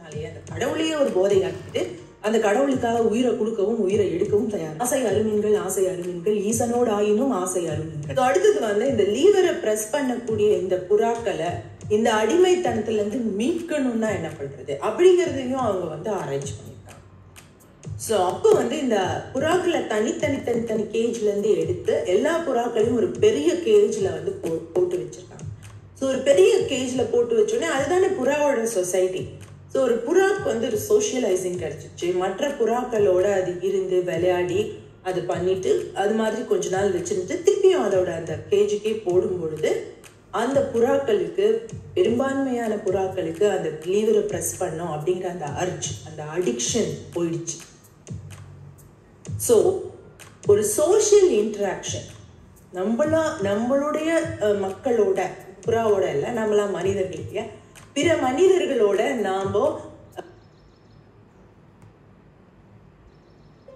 சொன்னாலே அந்த கடவுளையே ஒரு போதையாக்கிட்டு அந்த கடவுளுக்காக உயிரை கொடுக்கவும் உயிரை எடுக்கவும் தயார். ஆசை அருமீன்கள் ஈசனோடு ஆயினும் ஆசை அருமீன்கள். அடுத்தது இந்த லீவரை பிரஸ் பண்ணக்கூடிய இந்த புறாக்களை இந்த அடிமைத்தனத்துல இருந்து மீட்கணும்னா என்ன பண்றது அப்படிங்கறதையும் அவங்க ஆராய்ச்சி பண்ணிருக்காங்க. ஸோ அப்போ இந்த புறாக்களை தனி கேஜ்ல இருந்து எடுத்து எல்லா புறாக்களையும் ஒரு பெரிய கேஜ்ல போட்டு வச்சிருக்காங்க. ஸோ ஒரு பெரிய கேஜ்ல போட்டு வச்சோடனே அதுதானே புறாவோட சொசைட்டி. ஸோ ஒரு புறாக்கு ஒரு சோஷியலைசிங் கிடைச்சிச்சு. மற்ற புறாக்களோட அது இருந்து விளையாடி அது பண்ணிட்டு அது மாதிரி கொஞ்ச நாள் வச்சுட்டு திருப்பியும் அதோட அந்த கேஜுக்கே போடும் பொழுது அந்த புறாக்களுக்கு பெரும்பான்மையான புறாக்களுக்கு அந்த லீவரை பிரஸ் பண்ணோம் அப்படிங்கிற அந்த அர்ஜ் அந்த அடிக்ஷன் போயிடுச்சு. ஸோ ஒரு சோஷியல் இன்டராக்ஷன் நம்மளுடைய மக்களோட புறாவோட இல்லை நம்மளா மனிதர்களுக்கு பிற மனிதர்களோட நாம.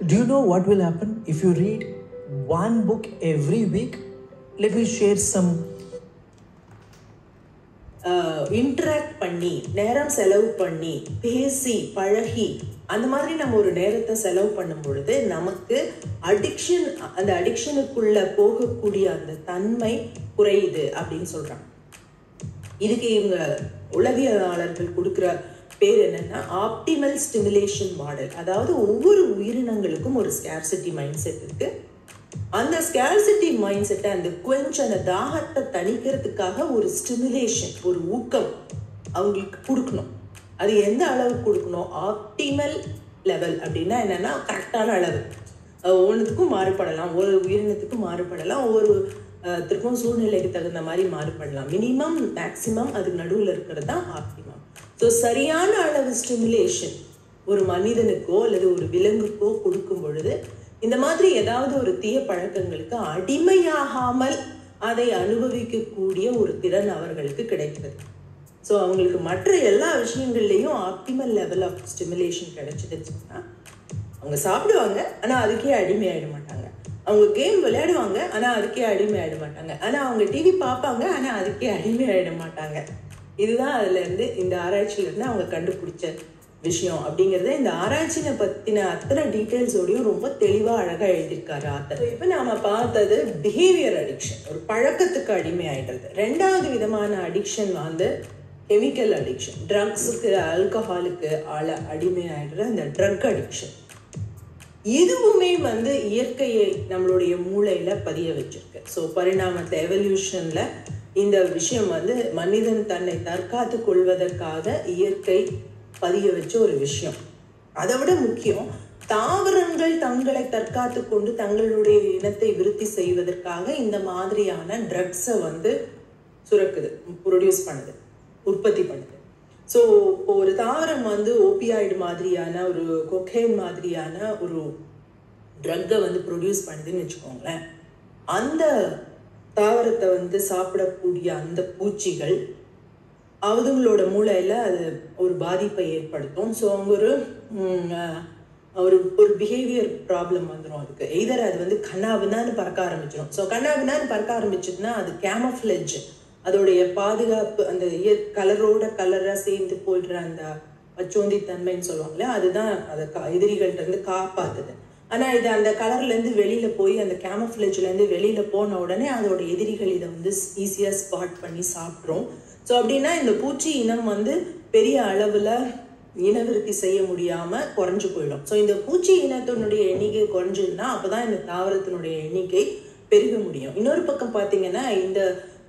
Do you know what will happen if you read one book every week? Let me share some. Interact பண்ணி நேரம் செலவு பண்ணி பேசி பழகி அந்த மாதிரி நம்ம ஒரு நேரத்தை செலவு பண்ணும் பொழுது நமக்கு அந்த அடிக்ஷனுக்குள்ள போகக்கூடிய அந்த தன்மை குறையுது அப்படின்னு சொல்றாங்க. இதுக்கு இவங்க உளவியலாளர்கள் கொடுக்குற பேர் என்னன்னா ஆப்டிமல் ஸ்டிமுலேஷன் மாடல். அதாவது ஒவ்வொரு உயிரினங்களுக்கும் ஒரு ஸ்கேர்சிட்டி மைண்ட் செட் இருக்கு. அந்த ஸ்கேர்சிட்டி மைண்ட் செட்டை அந்த அந்த தாகத்தை தணிக்கிறதுக்காக ஒரு ஸ்டிமுலேஷன் ஒரு ஊக்கம் அவங்களுக்கு கொடுக்கணும். அது எந்த அளவுக்கு கொடுக்கணும்? ஆப்டிமல் லெவல் அப்படின்னா என்னன்னா கரெக்டான அளவு. ஒவ்வொன்றுத்துக்கும் மாறுபடலாம், ஒரு உயிரினத்துக்கும் மாறுபடலாம், ஒவ்வொருத்திற்கும் சூழ்நிலைக்கு தகுந்த மாதிரி மாறுபடலாம். மினிமம் மேக்சிமம் அதுக்கு நடுவில் இருக்கிறது தான் ஆப்டிமம். ஸோ சரியான அளவு ஸ்டிமுலேஷன் ஒரு மனிதனுக்கோ அல்லது ஒரு விலங்குக்கோ கொடுக்கும் பொழுது இந்த மாதிரி ஏதாவது ஒரு தீய பழக்கங்களுக்கு அடிமையாகாமல் அதை அனுபவிக்கக்கூடிய ஒரு திறன் அவர்களுக்கு கிடைக்கிறது. ஸோ அவங்களுக்கு மற்ற எல்லா விஷயங்கள்லையும் ஆப்டிமல் லெவல் ஆஃப் ஸ்டிமுலேஷன் கிடைச்சிதுன்னு சொன்னால் அவங்க சாப்பிடுவாங்க, ஆனால் அதுக்கே அடிமை ஆகிட மாட்டாங்க. அவங்க கேம் விளையாடுவாங்க, ஆனால் அதுக்கே அடிமை ஆகிட மாட்டாங்க. ஆனால் அவங்க டிவி பார்ப்பாங்க, ஆனால் அதுக்கே அடிமை ஆகிட மாட்டாங்க. இதுதான் அதுலேருந்து இந்த ஆராய்ச்சியிலேருந்து அவங்க கண்டுபிடிச்ச விஷயம் அப்படிங்கிறத இந்த ஆராய்ச்சியை பற்றின அத்தனை டீட்டெயில்ஸோடையும் ரொம்ப தெளிவாக அழகாக எழுதியிருக்காரு ஆத்தர். இப்போ நாம் பார்த்தது பிஹேவியர் அடிக்ஷன், ஒரு பழக்கத்துக்கு அடிமை ஆகிடுறது. ரெண்டாவது விதமான அடிக்ஷன் கெமிக்கல் அடிக்ஷன், ட்ரக்ஸுக்கு ஆல்கஹாலுக்கு அடிமை ஆகிடுற இந்த ட்ரக் அடிக்ஷன். இதுவுமே இயற்கையை நம்மளுடைய மூளையில பதிய வச்சிருக்கு. ஸோ பரிணாமத்தில் எவல்யூஷன்ல இந்த விஷயம் மனிதன் தன்னை தற்காத்து கொள்வதற்காக இயற்கை பதிய வச்ச ஒரு விஷயம். அதை விட முக்கியம், தாவரங்கள் தங்களை தற்காத்து கொண்டு தங்களுடைய இனத்தை விருத்தி செய்வதற்காக இந்த மாதிரியான ட்ரக்ஸை சுரக்குது, ப்ரொடியூஸ் பண்ணுது, உற்பத்தி பண்ணுது. ஸோ ஒரு தாவரம் ஓபியாய்டு மாதிரியான ஒரு கொக்கைன் மாதிரியான ஒரு ட்ரக்கை ப்ரொடியூஸ் பண்ணுதுன்னு வச்சுக்கோங்களேன். அந்த தாவரத்தை சாப்பிடக்கூடிய அந்த பூச்சிகள் அவங்களோட மூளையில அது ஒரு பாதிப்பை ஏற்படுத்தும். ஸோ அவங்க ஒரு பிஹேவியர் ப்ராப்ளம் வந்துடும். அதுக்கு எய்தர் அது கண்ணாபின்னான்னு பறக்க ஆரம்பிச்சிடும். ஸோ கண்ணாபின்னான்னு பறக்க ஆரம்பிச்சதுன்னா அது கேமஃப்ளேஜ், அதோடைய பாதுகாப்பு, அந்த கலரோட கலராக சேர்ந்து போயிடுற அந்த பச்சோந்தி தன்மைன்னு சொல்லுவாங்களே, அதுதான் அதை எதிரிகள்கிட்ட இருந்து காப்பாத்துது. ஆனால் இது அந்த கலர்லேருந்து வெளியில போய் அந்த கேமஃப்ளேஜ்லேருந்து வெளியில போன உடனே அதோட எதிரிகள் இதை ஈஸியாக ஸ்பாட் பண்ணி சாப்பிட்றோம். ஸோ அப்படின்னா இந்த பூச்சி இனம் பெரிய அளவில் இனவிருத்தி செய்ய முடியாமல் குறைஞ்சு போயிடும். ஸோ இந்த பூச்சி இனத்தினுடைய எண்ணிக்கை குறைஞ்சதுன்னா அப்போதான் இந்த தாவரத்தினுடைய எண்ணிக்கை பெருக முடியும். இன்னொரு பக்கம் பார்த்தீங்கன்னா இந்த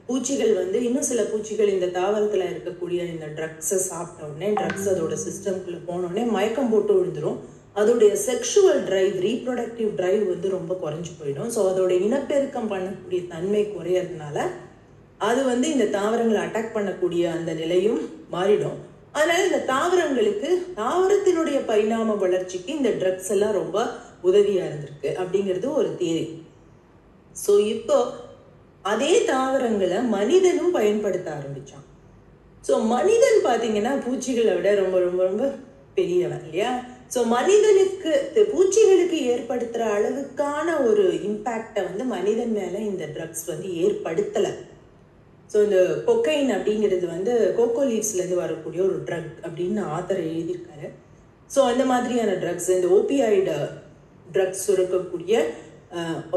பூச்சிகள் இன்னும் சில பூச்சிகள் இந்த தாவரத்தில் இருக்கக்கூடிய இந்த ட்ரக்ஸை சாப்பிட்ட உடனே, ட்ரக்ஸ் அதோட சிஸ்டம்குள்ளே போனோடனே மயக்கம் போட்டு விழுந்துடும். அதோடைய செக்ஷுவல் டிரைவ், ரீப்ரொடக்டிவ் டிரைவ் ரொம்ப குறைஞ்சு போயிடும். ஸோ அதோட இனப்பெருக்கம் பண்ணக்கூடிய தன்மை குறையறதுனால அது இந்த தாவரங்களை அட்டாக் பண்ணக்கூடிய அந்த நிலையும் மாறிடும். அதனால இந்த தாவரங்களுக்கு, தாவரத்தினுடைய பரிணாம வளர்ச்சிக்கு இந்த ட்ரக்ஸ் எல்லாம் ரொம்ப உதவியா இருந்திருக்கு அப்படிங்கிறது ஒரு தியரி. ஸோ இப்போ அதே தாவரங்களை மனிதனும் பயன்படுத்த ஆரம்பிச்சான். ஸோ மனிதன் பார்த்தீங்கன்னா பூச்சிகளை விட ரொம்ப ரொம்ப ரொம்ப பெரியவன் இல்லையா? ஸோ மனிதனுக்கு, பூச்சிகளுக்கு ஏற்படுத்துற அளவுக்கான ஒரு இம்பேக்டை மனிதன் மேல இந்த ட்ரக்ஸ் ஏற்படுத்தலை. ஸோ இந்த கொக்கைன் அப்படிங்கிறது வந்து கோகோ லீவ்ஸ்லேருந்து வரக்கூடிய ஒரு ட்ரக் அப்படின்னு ஆத்தர் எழுதியிருக்காரு. ஸோ அந்த மாதிரியான ட்ரக்ஸ், இந்த ஓபியாய்டு ட்ரக்ஸ் சுரக்கக்கூடிய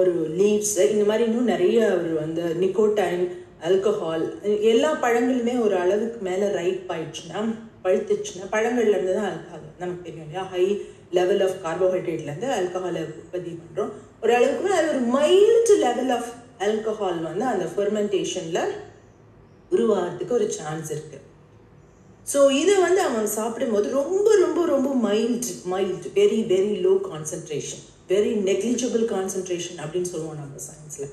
ஒரு லீவ்ஸ், இந்த மாதிரி இன்னும் நிறைய ஒரு வந்து நிக்கோடைன், ஆல்கஹால், எல்லா பழங்களுமே ஒரு அளவுக்கு மேலே ரைப் ஆயிடுச்சுன்னா, பழுத்துச்சுன்னா, பழங்கள்லேருந்து தான் ஆல்கஹால் நமக்கு தெரியும் இல்லையா, ஹை லெவல் ஆஃப் கார்போஹைட்ரேட்லேருந்து ஆல்கஹாலை உற்பத்தி பண்ணுறோம். ஒரு அளவுக்கு மேலே அது ஒரு மைல்டு லெவல் ஆஃப் ஆல்கஹால் வந்து அந்த ஃபெர்மெண்டேஷனில் உருவாகிறதுக்கு ஒரு சான்ஸ் இருக்குது. ஸோ இதை வந்து அவங்க சாப்பிடும்போது ரொம்ப ரொம்ப ரொம்ப mild very very low concentration, very negligible concentration அப்படின்னு சொல்லுவோம் நம்ம சயின்ஸில்.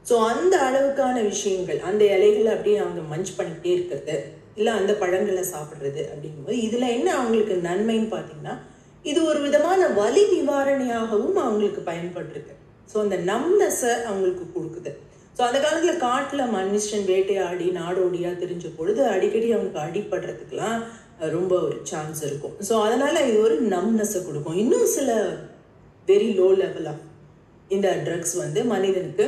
ஸோ அந்த அளவுக்கான விஷயங்கள், அந்த இலைகளை அப்படியே அவங்க மஞ்ச் பண்ணிக்கிட்டே இருக்கிறது, இல்லை அந்த பழங்களை சாப்பிட்றது அப்படிங்கும்போது இதில் என்ன அவங்களுக்கு நன்மைன்னு பார்த்தீங்கன்னா, இது ஒரு விதமான வலி நிவாரணியாகவும் அவங்களுக்கு பயன்பட்டுருக்கு. ஸோ அந்த நம்னஸை அவங்களுக்கு கொடுக்குது. ஸோ அந்த காலத்தில் காட்டில் மனுஷன் வேட்டையாடி நாடோடியாக தெரிஞ்ச பொழுது அடிக்கடி அவங்களுக்கு அடிப்படுறதுக்கெலாம் ரொம்ப ஒரு சான்ஸ் இருக்கும். ஸோ அதனால் இது ஒரு நம்னஸை கொடுக்கும். இன்னும் சில வெரி லோ லெவல் ஆஃப் இந்த ட்ரக்ஸ் வந்து மனிதனுக்கு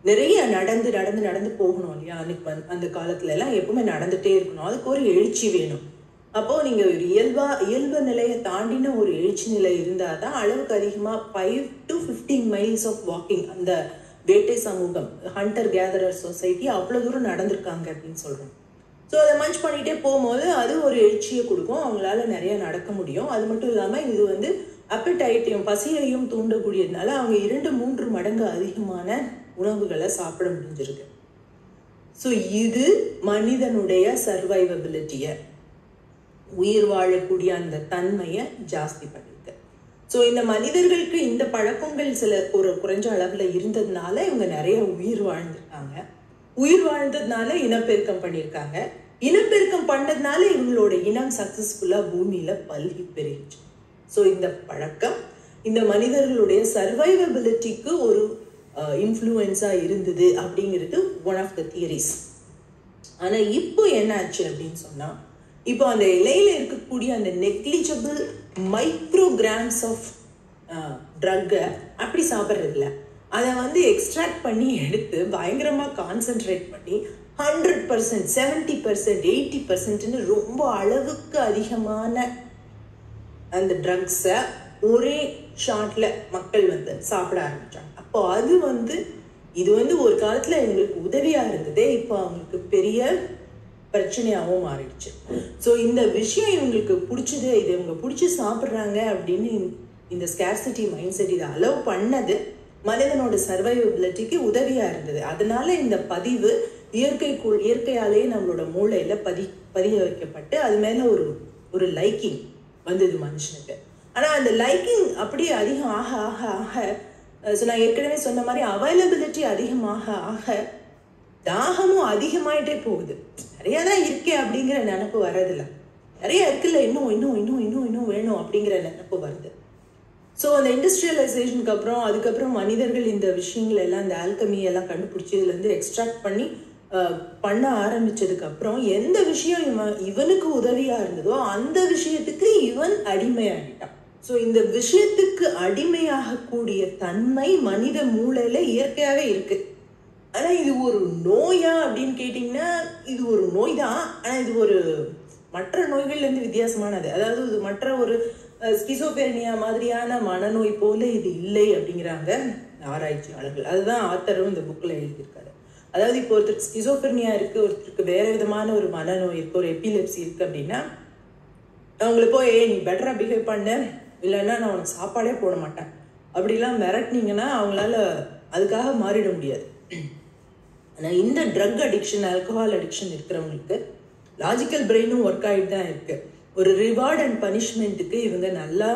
நிறைய நடந்து நடந்து நடந்து போகணும் இல்லையா, அன்னைக்கு அந்த காலத்துல எல்லாம் எப்பவுமே நடந்துகிட்டே இருக்கணும், அதுக்கு ஒரு எழுச்சி வேணும். அப்போது நீங்கள் ஒரு இயல்பு நிலையை தாண்டின ஒரு எழுச்சி நிலை இருந்தால் தான் அளவுக்கு அதிகமாக 5 to 15 miles ஆஃப் வாக்கிங், அந்த வேட்டை சமூகம், ஹண்டர் கேதரர் சொசைட்டி அவ்வளோ தூரம் நடந்திருக்காங்க அப்படின்னு சொல்கிறோம். ஸோ அதை மஞ்ச் பண்ணிகிட்டே போகும்போது அது ஒரு எழுச்சியை கொடுக்கும், அவங்களால நிறைய நடக்க முடியும். அது மட்டும் இல்லாமல் இது வந்து அப்படைட்டையும் பசியையும் தூண்டக்கூடியதுனால அவங்க 2-3 மடங்கு அதிகமான உணவுகளை சாப்பிட முடிஞ்சிருக்கு. ஸோ இது மனிதனுடைய சர்வைவபிலிட்டியை, உயிர் வாழக்கூடிய அந்த தன்மையை ஜாஸ்தி பண்ணிருக்கு. ஸோ இந்த மனிதர்களுக்கு இந்த பழக்கங்கள் சில ஒரு குறைஞ்ச அளவில் இருந்ததுனால இவங்க நிறைய உயிர் வாழ்ந்திருக்காங்க. உயிர் வாழ்ந்ததுனால இனப்பெருக்கம் பண்ணியிருக்காங்க. இனப்பெருக்கம் பண்ணதுனால இவங்களோட இனம் சக்சஸ்ஃபுல்லாக பூமியில் பல்கி பெருகிச்சு. ஸோ இந்த பழக்கம் இந்த மனிதர்களுடைய சர்வைவபிலிட்டிக்கு ஒரு இன்ஃப்ளூயன்ஸாக இருந்தது அப்படிங்கிறது ஒன் ஆஃப் த தியரிஸ். ஆனால் இப்போ என்ன ஆச்சு அப்படின்னு சொன்னால், இப்போ அந்த இலையில இருக்கக்கூடிய அந்த நெக்லிஜிபிள் மைக்ரோகிராம்ஸ் ஆஃப் ட்ரக்கை அப்படி சாப்பிட்றதில்ல, அதை வந்து எக்ஸ்ட்ராக்ட் பண்ணி எடுத்து பயங்கரமாக கான்சென்ட்ரேட் பண்ணி 100%, 70%, 80%ன்னு ரொம்ப அளவுக்கு அதிகமான அந்த ட்ரக்ஸை ஒரே ஷாட்டில் மக்கள் வந்து சாப்பிட ஆரம்பித்தாங்க. அப்போ அது வந்து இது வந்து ஒரு காலத்தில் எங்களுக்கு உதவியாக இருந்ததே, இப்போ அவங்களுக்கு பெரிய பிரச்சனையாகவும் மாறிடுச்சு. ஸோ இந்த விஷயம் இவங்களுக்கு பிடிச்சது, இது இவங்க பிடிச்சி சாப்பிட்றாங்க அப்படின்னு இந்த ஸ்கேர்சிட்டி மைண்ட் செட் இதை அலோவ் பண்ணது மனிதனோட சர்வைவபிலிட்டிக்கு உதவியாக இருந்தது. அதனால இந்த பதிவு இயற்கையாலேயே நம்மளோட மூளையில் பதிய வைக்கப்பட்டு அது மேலே ஒரு லைக்கிங் வந்தது மனுஷனுக்கு. ஆனால் அந்த லைக்கிங் அப்படியே அதிகம் ஆக ஆக ஆக, ஸோ நான் ஏற்கனவே சொன்ன மாதிரி அவைலபிலிட்டி அதிகமாக ஆக தாகமும் அதிகமாயிட்டே போகுது. நிறையா தான் இருக்கே அப்படிங்கிற நினப்பு வர்றதில்ல, நிறைய இருக்குல்ல, இன்னும் இன்னும் இன்னும் இன்னும் இன்னும் வேணும் அப்படிங்கிற நினப்பு வருது. ஸோ அந்த இண்டஸ்ட்ரியலைசேஷனுக்கு அப்புறம் அதுக்கப்புறம் மனிதர்கள் இந்த விஷயங்கள் எல்லாம், இந்த ஆல்கமியெல்லாம் கண்டுபிடிச்சி இதுலேருந்து எக்ஸ்ட்ராக்ட் பண்ண ஆரம்பித்ததுக்கப்புறம் எந்த விஷயம் இவனுக்கு உதவியாக இருந்ததோ அந்த விஷயத்துக்கு இவன் அடிமையாகிட்டான். ஸோ இந்த விஷயத்துக்கு அடிமையாகக்கூடிய தன்மை மனித மூளையில் இயற்கையாகவே இருக்குது. ஆனால் இது ஒரு நோயா அப்படின்னு கேட்டிங்கன்னா இது ஒரு நோய் தான். ஆனால் இது ஒரு மற்ற நோய்கள்லேருந்து வித்தியாசமானது. அதாவது இது மற்ற ஒரு ஸ்கிசோபெர்னியா மாதிரியான மனநோய் போல இது இல்லை அப்படிங்கிறாங்க ஆராய்ச்சியாளர்கள். அதுதான் ஆத்தரும் இந்த புக்கில் எழுதியிருக்காரு. அதாவது இப்போ ஒருத்தருக்கு ஸ்கிசோபெர்னியா இருக்குது, ஒருத்தருக்கு வேறு விதமான ஒரு மனநோய் இருக்குது, ஒரு எபிலெப்சி இருக்குது அப்படின்னா அவங்கள போய் நீ பெட்டராக பிஹேவ் பண்ண, இல்லைன்னா நான் உனக்கு சாப்பாடே போட மாட்டேன் அப்படிலாம் மிரட்டினீங்கன்னா அவங்களால அதுக்காக மாறிட முடியாது. ஆனால் இந்த ட்ரக் அடிக்ஷன், ஆல்கஹால் அடிக்ஷன் இருக்கிறவங்களுக்கு லாஜிக்கல் பிரெயினும் ஒர்க் ஆகிட்டு தான் இருக்குது. ஒரு ரிவார்ட் அண்ட் பனிஷ்மெண்ட்டுக்கு இவங்க நல்லா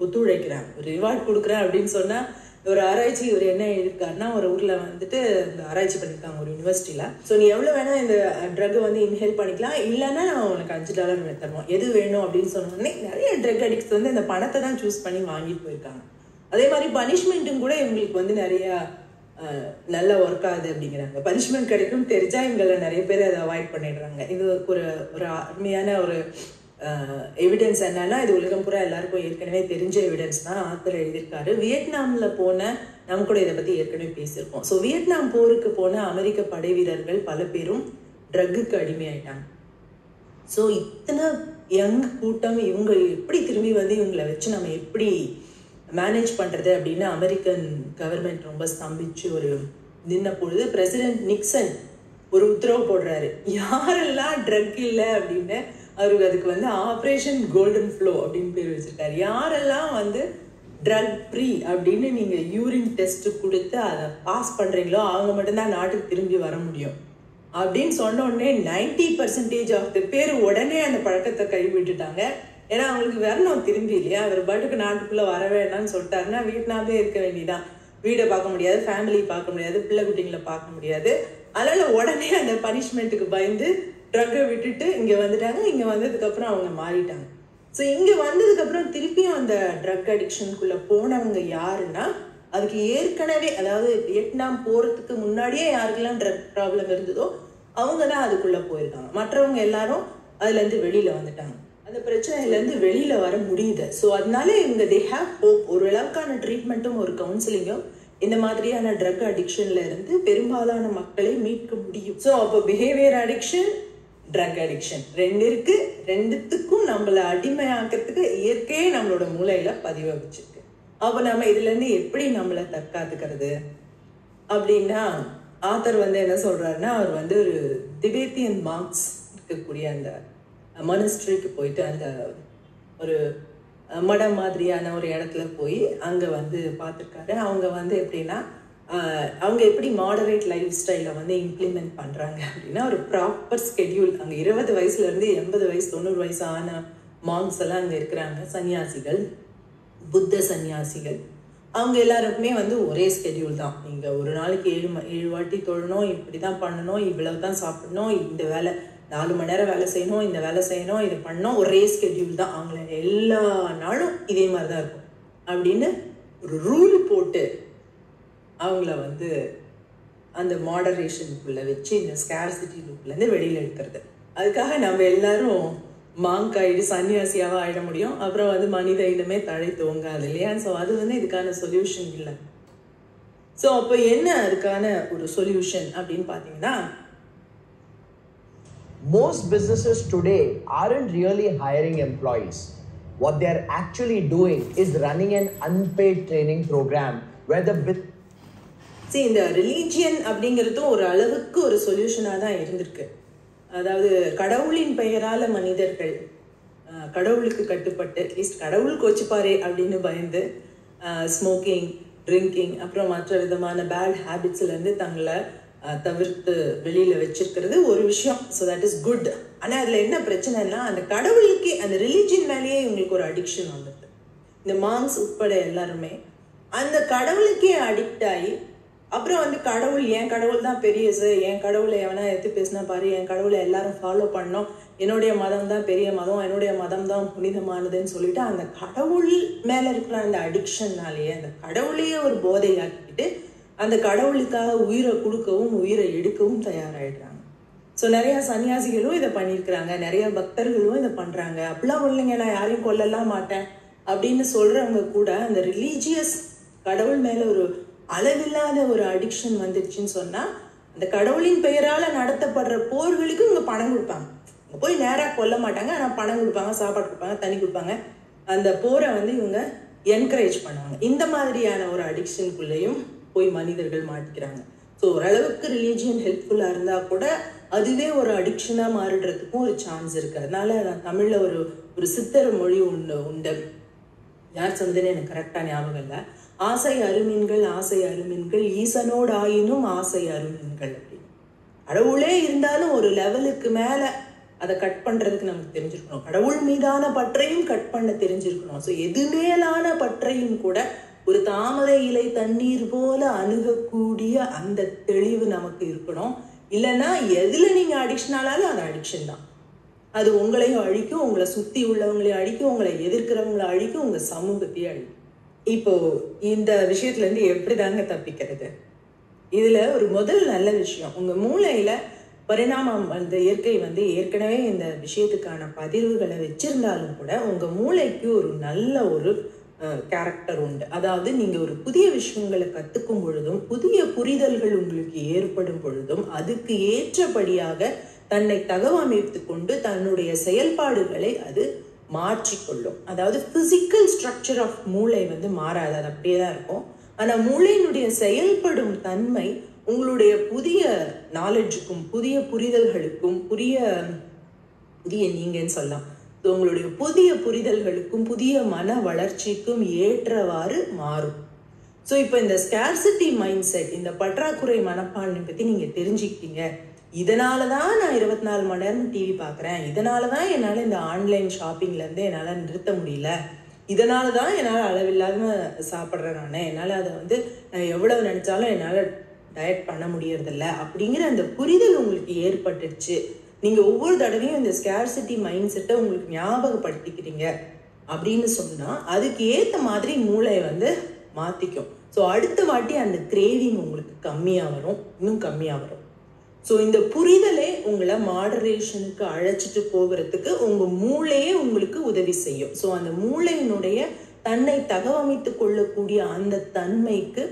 ஒத்துழைக்கிறாங்க. ஒரு ரிவார்ட் கொடுக்குறேன் அப்படின்னு சொன்னால், ஒரு ஆராய்ச்சி இவர் என்ன எழுதியிருக்காருன்னா, ஒரு ஊரில் வந்துட்டு இந்த ஆராய்ச்சி பண்ணியிருக்காங்க ஒரு யூனிவர்சிட்டியில். ஸோ நீ எவ்வளோ வேணால் இந்த ட்ரக்கை வந்து இன்ஹேல் பண்ணிக்கலாம், இல்லைன்னா நான் உனக்கு $5 தருவோம், எது வேணும் அப்படின்னு சொன்னோடனே நிறைய ட்ரக் அடிக்ட்ஸ் வந்து இந்த பணத்தை தான் சூஸ் பண்ணி வாங்கிட்டு போயிருக்காங்க. அதே மாதிரி பனிஷ்மெண்ட்டும் கூட இவங்களுக்கு வந்து நிறையா நல்லா ஒர்க் ஆகுது அப்படிங்கிறாங்க. பனிஷ்மெண்ட் கிடைக்கும் தெரிஞ்சால் இவங்களை நிறைய பேர் அதை அவாய்ட் பண்ணிடுறாங்க. இது ஒரு அருமையான ஒரு எவிடன்ஸ் என்னன்னா, இது உலகம் பூரா எல்லாருக்கும் ஏற்கனவே தெரிஞ்ச எவிடன்ஸ் தான் ஆத்தர் எழுதியிருக்காரு. வியட்நாம்ல போன நம்ம கூட இதை பத்தி ஏற்கனவே பேசியிருக்கோம். ஸோ வியட்நாம் போருக்கு போன அமெரிக்க படை வீரர்கள் பல பேரும் ட்ரக்குக்கு அடிமையாயிட்டாங்க. ஸோ இத்தனை யங் கூட்டம் இவங்க எப்படி திரும்பி வந்து இவங்களை வச்சு நம்ம எப்படி மேனேஜ் பண்றது அப்படின்னு அமெரிக்கன் கவர்மெண்ட் ரொம்ப ஸ்தம்பிச்சு ஒரு நின்ன பொழுது பிரசிடென்ட் நிக்சன் ஒரு உத்தரவு போடுறாரு. யாரெல்லாம் ட்ரக் இல்லை அப்படின்னு அவருக்கு அதுக்கு வந்து ஆப்ரேஷன் கோல்டன் ஃப்ளோ அப்படின்னு பேர் வச்சிருக்காரு. யாரெல்லாம் வந்து ட்ரக் ஃப்ரீ அப்படின்னு நீங்க யூரின் டெஸ்ட் கொடுத்து அதை பாஸ் பண்றீங்களோ அவங்க மட்டும்தான் நாட்டுக்கு திரும்பி வர முடியும் அப்படின்னு சொன்ன உடனே 90% ஆஃப் த பேர் உடனே அந்த பழக்கத்தை கைவிட்டுட்டாங்க. ஏன்னா அவங்களுக்கு வரணும் திரும்பி இல்லையா. அவர் பாட்டுக்கு நாட்டுக்குள்ள வர வேண்டாம்னு சொல்லிட்டாருன்னா வியட்நாமே இருக்க வேண்டியதான். வீடை பார்க்க முடியாது, ஃபேமிலி பார்க்க முடியாது, பிள்ளை குட்டிங்களை பார்க்க முடியாது. அதனால உடனே அந்த பனிஷ்மெண்ட்டுக்கு பயந்து ட்ரக்கை விட்டுட்டு இங்கே வந்துட்டாங்க. இங்கே வந்ததுக்கப்புறம் அவங்க மாறிட்டாங்க. ஸோ இங்கே வந்ததுக்கப்புறம் திருப்பியும் அந்த ட்ரக் அடிக்ஷனுக்குள்ளே போனவங்க யாருன்னா, அதுக்கு ஏற்கனவே அதாவது வியட்நாம் போகிறதுக்கு முன்னாடியே யாருக்கெல்லாம் ட்ரக் ப்ராப்ளம் இருந்ததோ அவங்க தான் அதுக்குள்ளே போயிருக்காங்க. மற்றவங்க எல்லாரும் அதுலேருந்து வெளியில் வந்துட்டாங்க. அந்த பிரச்சனையிலேருந்து வெளியில் வர முடியுது. ஸோ அதனால இவங்க தே ஹேவ் ஹோப். ஒரு அளவுக்கான ட்ரீட்மெண்ட்டும் ஒரு கவுன்சிலிங்கும் இந்த மாதிரியான ட்ரக் அடிக்ஷன்ல இருந்து பெரும்பாலான மக்களை மீட்க முடியும். ஸோ அப்போ பிஹேவியர் அடிக்ஷன், ட்ரக் அடிக்ஷன் ரெண்டு இருக்கு. ரெண்டுத்துக்கும் நம்மளை அடிமையாக்கிறதுக்கு இயற்கையே நம்மளோட மூளையில பதிவு வச்சிருக்கு. அப்போ நம்ம இதுல இருந்து எப்படி நம்மளை தற்காத்துக்கிறது அப்படின்னா, ஆத்தர் வந்து என்ன சொல்றாருன்னா, அவர் வந்து ஒரு திபேத்தியன் மார்க்ஸ் இருக்கக்கூடிய அந்த மொனஸ்ட்ரிக்கு போயிட்டு அந்த ஒரு மடம் மாதிரியான ஒரு இடத்துல போய் அங்கே வந்து பார்த்துருக்காரு. அவங்க வந்து எப்படின்னா, அவங்க எப்படி மாடரேட் லைஃப் ஸ்டைலை வந்து இம்ப்ளிமெண்ட் பண்ணுறாங்க அப்படின்னா, ஒரு ப்ராப்பர் ஸ்கெடியூல். அங்கே 20 வயசுலேருந்து 80 வயசு 90 வயசு ஆன மாங்ஸ் எல்லாம் அங்கே இருக்கிறாங்க. சன்னியாசிகள், புத்த சன்னியாசிகள், அவங்க எல்லாருக்குமே வந்து ஒரே ஸ்கெடியூல் தான். நீங்கள் ஒரு நாளைக்கு 7 வாட்டி தொழணும், இப்படி தான் பண்ணணும், இவ்வளவு தான் சாப்பிடணும், இந்த வேலை 4 மணி நேரம் வேலை செய்யணும், இந்த வேலை செய்யணும், இது பண்ணணும், ஒரே ஸ்கெடியூல் தான். அவங்கள எல்லா நாளும் இதே மாதிரி தான் இருக்கும் அப்படின்னு ஒரு ரூல் போட்டு அவங்கள வந்து அந்த மாடரேஷனுக்குள்ளே வச்சு இந்த ஸ்கேர்சிட்டி லூப்லேருந்து வெளியில் எடுக்கிறது. அதுக்காக நம்ம எல்லாரும் மாங்க் ஆகிடு சன்னியாசியாவா ஆகிட முடியும். அப்புறம் வந்து மனித இனமே தழை துவங்காது இல்லையா. ஸோ அது வந்து இதுக்கான சொல்யூஷன் இல்லை. ஸோ அப்போ என்ன அதுக்கான ஒரு சொல்யூஷன் அப்படின்னு பார்த்தீங்கன்னா, most businesses today aren't really hiring employees. What they're actually doing is running an unpaid training program where the இந்த ரிலீஜியன் அப்படிங்கிறதும் ஒரு அளவுக்கு ஒரு சொல்யூஷனாக தான் இருந்திருக்கு. அதாவது கடவுளின் பெயரால மனிதர்கள் கடவுளுக்கு கட்டுப்பட்டு அட்லீஸ்ட் கடவுள் கோச்சிப்பாரே அப்படின்னு பயந்து ஸ்மோக்கிங், ட்ரிங்கிங், அப்புறம் மற்ற விதமான பேட் ஹேபிட்ஸ்லேருந்து தங்களை தவிர்த்து வெளியில் வச்சிருக்கிறது ஒரு விஷயம். So that is good. ஆனால் அதில் என்ன பிரச்சனைனா, அந்த கடவுளுக்கே அந்த ரிலீஜியன் மேலேயே இவங்களுக்கு ஒரு அடிக்ஷன் வந்துடுது. இந்த மாங்ஸ் உட்பட எல்லாருமே அந்த கடவுளுக்கே அடிக்ட் ஆகி அப்புறம் வந்து கடவுள் என் கடவுள் தான் பெரியது, என் கடவுளை எவனா எடுத்து பேசினா பாரு, என் கடவுளை எல்லாரும் ஃபாலோ பண்ணோம், என்னுடைய மதம் தான் பெரிய மதம், என்னுடைய மதம் தான் புனிதமானதுன்னு சொல்லிட்டு அந்த கடவுள் மேலே இருக்கிற அந்த அடிக்ஷன்னாலேயே அந்த கடவுளையே ஒரு போதையாக்கிட்டு அந்த கடவுளுக்காக உயிரை கொடுக்கவும் உயிரை எடுக்கவும் தயாராகிடுறாங்க. ஸோ நிறையா சன்னியாசிகளும் இதை பண்ணியிருக்கிறாங்க, நிறைய பக்தர்களும் இதை பண்ணுறாங்க. அப்படிலாம் இல்லைங்க, நான் யாரையும் கொல்லலாம் மாட்டேன் அப்படின்னு சொல்கிறவங்க கூட அந்த ரிலீஜியஸ் கடவுள் மேலே ஒரு அளவில்லாத ஒரு அடிக்ஷன் வந்துடுச்சுன்னு சொன்னால், அந்த கடவுளின் பெயரால் நடத்தப்படுற போர்களுக்கு இவங்க பணம் கொடுப்பாங்க. இங்கே போய் நேராக கொல்ல மாட்டாங்க, ஆனால் பணம் கொடுப்பாங்க, சாப்பாடு கொடுப்பாங்க, தண்ணி கொடுப்பாங்க. அந்த போரை வந்து இவங்க என்கரேஜ் பண்ணுவாங்க. இந்த மாதிரியான ஒரு அடிக்ஷனுக்குள்ளேயும் போய் மனிதர்கள் மாட்டிக்கிறாங்க. ஸோ ஓரளவுக்கு ரிலீஜியன் ஹெல்ப்ஃபுல்லாக இருந்தால் கூட அதுவே ஒரு அடிக்ஷனாக மாறிடுறதுக்கும் ஒரு சான்ஸ் இருக்குது. அதனால நான் தமிழில் ஒரு சித்தர மொழி உண்டு, யார் சொன்னதுன்னு எனக்கு கரெக்டாக ஞாபகம் இல்லை. ஆசை அருமீன்கள் ஆசை அருமீன்கள் ஈசனோடு ஆயினும் ஆசை அருமீன்கள் அப்படின்னு. கடவுளே இருந்தாலும் ஒரு லெவலுக்கு மேலே அதை கட் பண்ணுறதுக்கு நமக்கு தெரிஞ்சிருக்கணும். கடவுள் மீதான பற்றையும் கட் பண்ண தெரிஞ்சிருக்கணும். ஸோ எது மேலான பற்றையும் கூட ஒரு தாமரை இலை தண்ணீர் போல அணுகக்கூடிய அந்த தெளிவு நமக்கு இருக்கணும். இல்லைன்னா எதில் நீங்கள் அடிக்ஷனாலும் அது அடிக்ஷன் தான். அது உங்களையும் அழிக்கும், உங்களை சுற்றி உள்ளவங்களையும் அழிக்கும், உங்களை எதிர்க்கிறவங்களை அழிக்கும், உங்கள் சமூகத்தையும் அழிக்கும். இப்போ இந்த விஷயத்துலேருந்து எப்படி தாங்க தப்பிக்கிறது? இதில் ஒரு முதல் நல்ல விஷயம், உங்கள் மூளையில் பரிணாமம் அந்த இயற்கை ஏற்கனவே இந்த விஷயத்துக்கான பதிவுகளை வச்சிருந்தாலும் கூட உங்கள் மூளைக்கு ஒரு நல்ல ஒரு கேரக்டர் உண்டு. அதாவது நீங்கள் ஒரு புதிய விஷயங்களை கற்றுக்கும் பொழுதும் புதிய புரிதல்கள் உங்களுக்கு ஏற்படும் பொழுதும் அதுக்கு ஏற்றபடியாக தன்னை தகவமைத்து கொண்டு தன்னுடைய செயல்பாடுகளை அது மாற்றிக்கொள்ளும். அதாவது பிசிக்கல் ஸ்ட்ரக்சர் ஆஃப் மூளை மாறாது, அது அப்படியே தான் இருக்கும். ஆனால் மூளையினுடைய செயல்படும் தன்மை உங்களுடைய புதிய நாலேஜுக்கும் புதிய புரிதல்களுக்கும் புதிய நீங்கன்னு சொல்லலாம், உங்களுடைய புதிய புரிதல்களுக்கும் புதிய மன வளர்ச்சிக்கும் ஏற்றவாறு மாறும். ஸோ இப்போ இந்த ஸ்கேர்சிட்டி மைண்ட் செட், இந்த பற்றாக்குறை மனப்பான்மை பற்றி நீங்கள் தெரிஞ்சுக்கிட்டீங்க. இதனால தான் நான் 24 மணி நேரம் டிவி பார்க்குறேன், இதனால தான் என்னால் இந்த ஆன்லைன் ஷாப்பிங்லேருந்து என்னால் நிறுத்த முடியல, இதனால தான் என்னால் அளவில்லாத சாப்பிட்றேன், என்னால் அதை நான் எவ்வளவு நினச்சாலும் என்னால் டயட் பண்ண முடியறதில்ல அப்படிங்கிற அந்த புரிதல் உங்களுக்கு ஏற்பட்டுச்சு. நீங்கள் ஒவ்வொரு தடவையும் இந்த ஸ்கேர்சிட்டி மைண்ட் செட்டை உங்களுக்கு ஞாபகப்படுத்திக்கிறீங்க அப்படின்னு சொன்னால் அதுக்கு ஏற்ற மாதிரி மூளை மாற்றிக்கும். ஸோ அடுத்த வாட்டி அந்த கிரேவிங் உங்களுக்கு கம்மியாக வரும், இன்னும் கம்மியாக வரும். ஸோ இந்த புரிதலே உங்களை மாடரேஷனுக்கு அழைச்சிட்டு போகிறதுக்கு உங்கள் மூளையே உங்களுக்கு உதவி செய்யும். ஸோ அந்த மூளையினுடைய தன்னை தகவமைத்து கொள்ளக்கூடிய அந்த தன்மைக்கு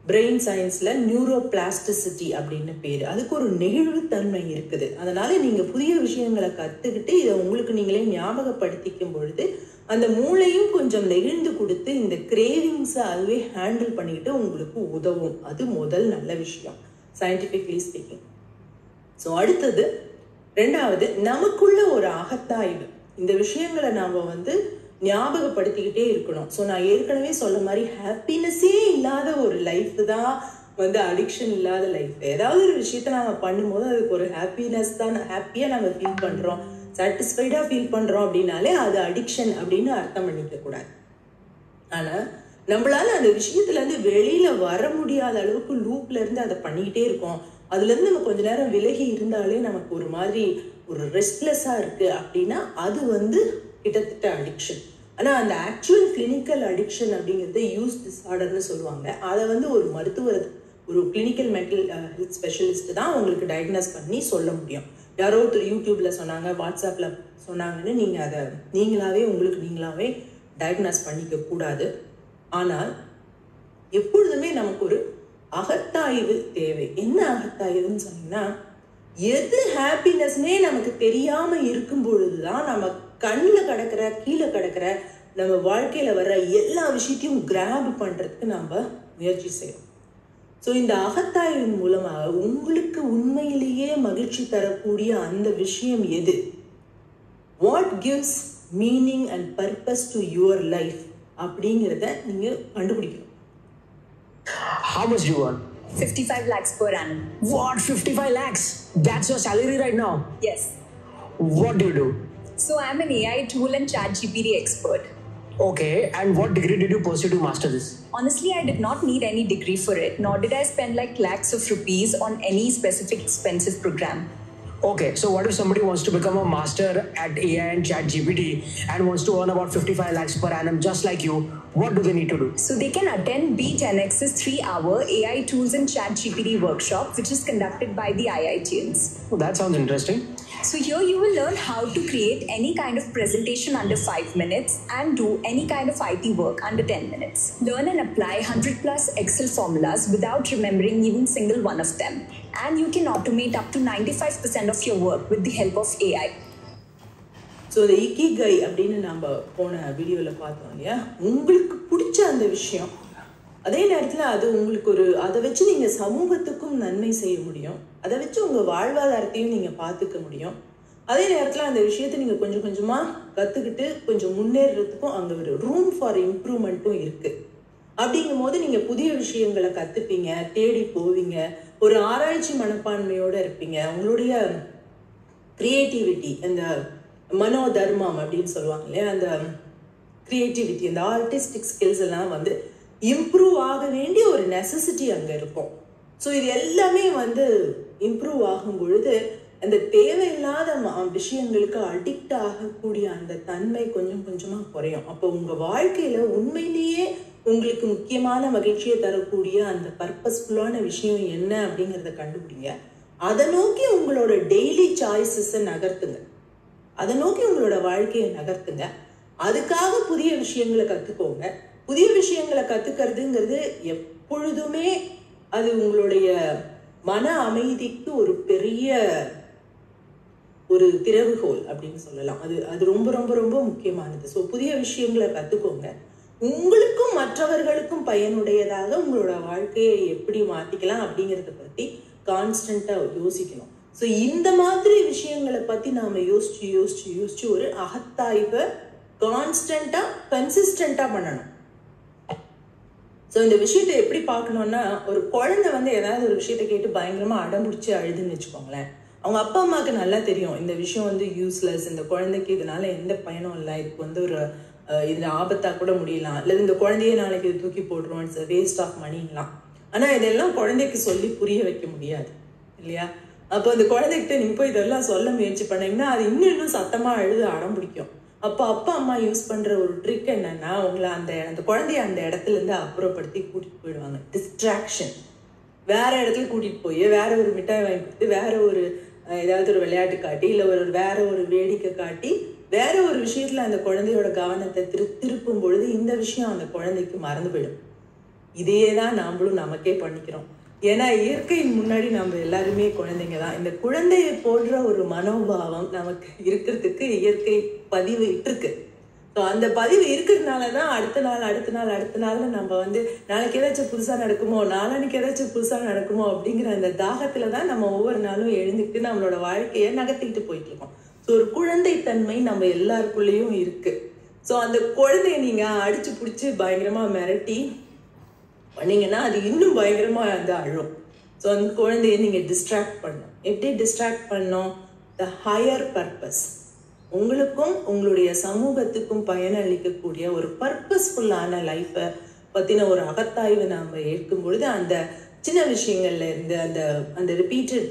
பிரெயின் சயின்ஸில் நியூரோபிளாஸ்டிசிட்டி அப்படின்னு பேர். அதுக்கு ஒரு நெகிழ்வுத்தன்மை இருக்குது. அதனால் நீங்கள் புதிய விஷயங்களை கற்றுக்கிட்டு இதை உங்களுக்கு நீங்களே ஞாபகப்படுத்திக்கும் பொழுது அந்த மூளையும் கொஞ்சம் நெகிழ்ந்து கொடுத்து இந்த கிரேவிங்ஸை அதுவே ஹேண்டில் பண்ணிக்கிட்டு உங்களுக்கு உதவும். அது முதல் நல்ல விஷயம் சயின்டிஃபிக்லி ஸ்பீக்கிங். ஸோ அடுத்தது ரெண்டாவது, நமக்குள்ள ஒரு அகத்தாய்வு. இந்த விஷயங்களை நாம் ஞாபகப்படுத்திக்கிட்டே இருக்கணும். ஸோ நான் ஏற்கனவே சொல்ல மாதிரி ஹாப்பினஸ்ஸே இல்லாத ஒரு லைஃப் தான் அடிக்ஷன் இல்லாத லைஃப். ஏதாவது ஒரு விஷயத்த நாங்கள் பண்ணும்போது அதுக்கு ஒரு ஹாப்பினஸ் தான், ஹாப்பியாக நாங்கள் ஃபீல் பண்ணுறோம், சாட்டிஸ்ஃபைடாக ஃபீல் பண்ணுறோம் அப்படின்னாலே அது அடிக்ஷன் அப்படின்னு அர்த்தம் பண்ணிக்க கூடாது. ஆனால் நம்மளால அந்த விஷயத்துலேருந்து வெளியில் வர முடியாத அளவுக்கு லூப்லேருந்து அதை பண்ணிக்கிட்டே இருக்கோம். அதுலேருந்து நம்ம கொஞ்ச நேரம் விலகி இருந்தாலே நமக்கு ஒரு மாதிரி ஒரு ரெஸ்ட்லெஸ்ஸாக இருக்குது அப்படின்னா அது கிட்டத்தட்ட அடிக்ஷன். ஆனால் அந்த ஆக்சுவல் கிளினிக்கல் அடிக்ஷன் அப்படிங்கிறது யூஸ் டிஸார்டர்னு சொல்லுவாங்க. அதை ஒரு மருத்துவர், ஒரு கிளினிக்கல் மென்டல் ஹெல்த் ஸ்பெஷலிஸ்ட் தான் உங்களுக்கு டயக்னோஸ் பண்ணி சொல்ல முடியும். யாரோ ஒருத்தர் யூடியூப்பில் சொன்னாங்க, வாட்ஸ்அப்பில் சொன்னாங்கன்னு நீங்கள் அதை உங்களுக்கு நீங்களாவே டயக்னோஸ் பண்ணிக்க கூடாது. ஆனால் எப்பொழுதுமே நமக்கு ஒரு அகத்தாய்வு தேவை. என்ன அகத்தாய்வுன்னு சொன்னீங்கன்னா, எது ஹாப்பினஸ்னே நமக்கு தெரியாமல் இருக்கும் பொழுது தான் நம்ம கண்ணில் கிடக்கிற கீழே கிடக்கிற நம்ம வாழ்க்கையில் வர்ற எல்லா விஷயத்தையும் கிராப் பண்ணுறதுக்கு நம்ம முயற்சி செய்யணும். ஸோ இந்த அகத்தாய்வின் மூலமாக உங்களுக்கு உண்மையிலேயே மகிழ்ச்சி தரக்கூடிய அந்த விஷயம் எது, what gives meaning and purpose to your life அப்படிங்கிறத நீங்கள் கண்டுபிடிக்கணும். How much do you earn? 55 lakhs per annum. What? 55 lakhs? That's your salary right now? Yes. What do you do? So I'm an AI tool and ChatGPT expert. Okay, and what degree did you pursue to master this? Honestly, I did not need any degree for it, nor did I spend like lakhs of rupees on any specific expensive program. Okay, so what if somebody wants to become a master at AI and ChatGPT and wants to earn about 55 lakhs per annum just like you? What do they need to do? So they can attend B10X's 3-hour AI tools and ChatGPT workshop, which is conducted by the IITians. Oh, that sounds interesting. So here you will learn how to create any kind of presentation under 5 minutes and do any kind of IT work under 10 minutes. Learn and apply 100 plus Excel formulas without remembering even single one of them. And you can automate up to 95% of your work with the help of AI. So இந்த இக்கிகை அப்படின்னு நம்ம போன வீடியோவில் பார்த்தோம் இல்லையா, உங்களுக்கு பிடிச்ச அந்த விஷயம், அதே நேரத்தில் அது உங்களுக்கு அதை வச்சு நீங்கள் சமூகத்துக்கும் நன்மை செய்ய முடியும், அதை வச்சு உங்கள் வாழ்வாதாரத்தையும் நீங்கள் பார்த்துக்க முடியும். அதே நேரத்தில் அந்த விஷயத்தை நீங்கள் கொஞ்சம் கொஞ்சமாக கற்றுக்கிட்டு கொஞ்சம் முன்னேறதுக்கும் அங்கே ஒரு ரூம் ஃபார் இம்ப்ரூவ்மெண்ட்டும் இருக்குது. அப்படிங்கும் போது நீங்கள் புதிய விஷயங்களை கற்றுப்பீங்க, தேடி போவீங்க, ஒரு ஆராய்ச்சி மனப்பான்மையோடு இருப்பீங்க. உங்களுடைய க்ரியேட்டிவிட்டி, அந்த மனோதர்மம் அப்படின்னு சொல்லுவாங்க இல்லையா, அந்த க்ரியேட்டிவிட்டி, அந்த ஆர்டிஸ்டிக் ஸ்கில்ஸ் எல்லாம் இம்ப்ரூவ் ஆக வேண்டிய ஒரு நெசசிட்டி அங்கே இருக்கும். ஸோ இது எல்லாமே இம்ப்ரூவ் ஆகும் பொழுது அந்த தேவையில்லாத விஷயங்களுக்கு அடிக்ட் ஆகக்கூடிய அந்த தன்மை கொஞ்சம் கொஞ்சமாக குறையும். அப்போ உங்கள் வாழ்க்கையில் உண்மையிலேயே உங்களுக்கு முக்கியமான மகிழ்ச்சியை தரக்கூடிய அந்த பர்பஸ்ஃபுல்லான விஷயம் என்ன அப்படிங்கிறத கண்டுபிடிங்க. அதை நோக்கி உங்களோட டெய்லி சாய்ஸஸை நகர்த்துங்க, அதை நோக்கி உங்களோட வாழ்க்கையை நகர்த்துங்க. அதுக்காக புதிய விஷயங்களை கற்றுக்கோங்க. புதிய விஷயங்களை கற்றுக்கிறதுங்கிறது எப்பொழுதுமே அது உங்களுடைய மன அமைதிக்கு ஒரு பெரிய ஒரு திறவுகோல் அப்படின்னு சொல்லலாம். அது ரொம்ப ரொம்ப ரொம்ப முக்கியமானது. ஸோ புதிய விஷயங்களை கற்றுக்கோங்க. உங்களுக்கும் மற்றவர்களுக்கும் பயனுடையதாக உங்களோட வாழ்க்கையை எப்படி மாற்றிக்கலாம் அப்படிங்கிறத பற்றி கான்ஸ்டண்ட்டாக யோசிக்கணும். ஸோ இந்த மாதிரி விஷயங்களை பற்றி நாம் யோசிச்சு யோசிச்சு யோசிச்சு ஒரு அகத்தாய்வை கான்ஸ்டண்ட்டாக கன்சிஸ்டண்ட்டாக பண்ணணும். ஸோ இந்த விஷயத்தை எப்படி பார்க்கணுன்னா, ஒரு குழந்தை வந்து ஏதாவது ஒரு விஷயத்தை கேட்டு பயங்கரமாக அடம்பிடிச்சி அழுதுன்னு வச்சுக்கோங்களேன். அவங்க அப்பா அம்மாவுக்கு நல்லா தெரியும் இந்த விஷயம் வந்து யூஸ்லெஸ், இந்த குழந்தைக்கு இதனால எந்த பயனும் இல்லை, இதுக்கு வந்து ஒரு இதில் ஆபத்தாக கூட முடியலாம், இல்லை இந்த குழந்தையே நாளைக்கு இது தூக்கி போட்டுருவோம், இட்ஸ் வேஸ்ட் ஆஃப் மணிலாம். ஆனால் இதெல்லாம் குழந்தைக்கு சொல்லி புரிய வைக்க முடியாது இல்லையா? அப்போ அந்த குழந்தைகிட்ட நீங்கள் போய் இதெல்லாம் சொல்ல முயற்சி பண்ணீங்கன்னா அது இன்னும் சத்தமாக அழுது அடம் பிடிக்கும். அப்போ அப்பா அம்மா யூஸ் பண்ணுற ஒரு ட்ரிக் என்னன்னா, உங்களை அந்த குழந்தைய அந்த இடத்துலேருந்து அப்புறப்படுத்தி கூட்டிகிட்டு போயிடுவாங்க. டிஸ்ட்ராக்ஷன். வேற இடத்துல கூட்டிகிட்டு போய் வேற ஒரு மிட்டாய் வாங்கி கொடுத்து வேற ஒரு ஏதாவது ஒரு விளையாட்டு காட்டி இல்லை வேற ஒரு வேடிக்கை காட்டி வேற ஒரு விஷயத்தில் அந்த குழந்தையோட கவனத்தை திருப்பும் பொழுது இந்த விஷயம் அந்த குழந்தைக்கு மறந்து போயிடும். இதையே தான் நாமளும் நமக்கே பண்ணிக்கிறோம். ஏன்னா இயற்கையின் முன்னாடி நம்ம எல்லாருமே குழந்தைங்க தான். இந்த குழந்தையை போன்ற ஒரு மனோபாவம் நமக்கு இருக்கிறதுக்கு இயற்கை பதிவு இருக்கு. ஸோ அந்த பதிவு இருக்கிறதுனால தான் அடுத்த நாள் நம்ம வந்து நாளைக்கு ஏதாச்சும் புதுசாக நடக்குமோ, நாளானிக்கு ஏதாச்சும் புதுசாக நடக்குமோ அப்படிங்கிற அந்த தாகத்தில் தான் நம்ம ஒவ்வொரு நாளும் எழுந்துக்கிட்டு நம்மளோட வாழ்க்கையை நகர்த்திக்கிட்டு போயிட்டு இருக்கோம். ஸோ ஒரு குழந்தைத்தன்மை நம்ம எல்லாருக்குள்ளேயும் இருக்கு. ஸோ அந்த குழந்தைய நீங்கள் அடிச்சு பிடிச்சி பயங்கரமாக மிரட்டி பண்ணீங்கன்னா அது இன்னும் பயங்கரமாக வந்து அழும். ஸோ அந்த குழந்தைய நீங்கள் டிஸ்ட்ராக்ட் பண்ணணும். எப்படி டிஸ்ட்ராக்ட் பண்ணணும்? த ஹையர் பர்பஸ், உங்களுக்கும் உங்களுடைய சமூகத்துக்கும் பயனளிக்கக்கூடிய ஒரு பர்பஸ்ஃபுல்லான லைஃப்பை பற்றின ஒரு அகத்தாய்வை நாம் ஏற்கும் பொழுது அந்த சின்ன விஷயங்கள்ல இருந்து அந்த ரிப்பீட்டட்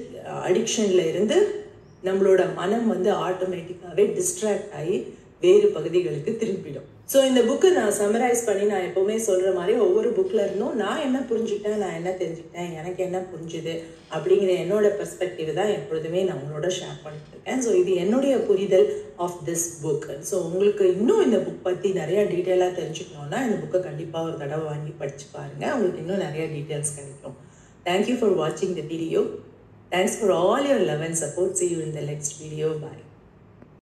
அடிக்ஷன்ல இருந்து நம்மளோட மனம் வந்து ஆட்டோமேட்டிக்காகவே டிஸ்ட்ராக்ட் ஆகி வேறு பகுதிகளுக்கு திரும்பிடும். ஸோ இந்த புக்கு நான் சம்மரைஸ் பண்ணி நான் எப்போவுமே சொல்கிற மாதிரி ஒவ்வொரு புக்கில் இருந்தும் நான் என்ன புரிஞ்சுக்கிட்டேன், நான் என்ன தெரிஞ்சுக்கிட்டேன், எனக்கு என்ன புரிஞ்சுது அப்படிங்கிற என்னோட பெர்ஸ்பெக்டிவ் தான் எப்பொழுதுமே நான் உங்களோட ஷேர் பண்ணிட்டு இருக்கேன். ஸோ இது என்னுடைய புரிதல் ஆஃப் திஸ் புக். ஸோ உங்களுக்கு இன்னும் இந்த புக் பற்றி நிறையா டீட்டெயிலாக தெரிஞ்சுக்கணுன்னா இந்த புக்கை கண்டிப்பாக ஒரு தடவை வாங்கி படித்து பாருங்கள். உங்களுக்கு இன்னும் நிறைய டீட்டெயில்ஸ் கிடைக்கும். தேங்க்யூ ஃபார் வாட்சிங் the video. Thanks for all your love and support. See you in the next video. Bye.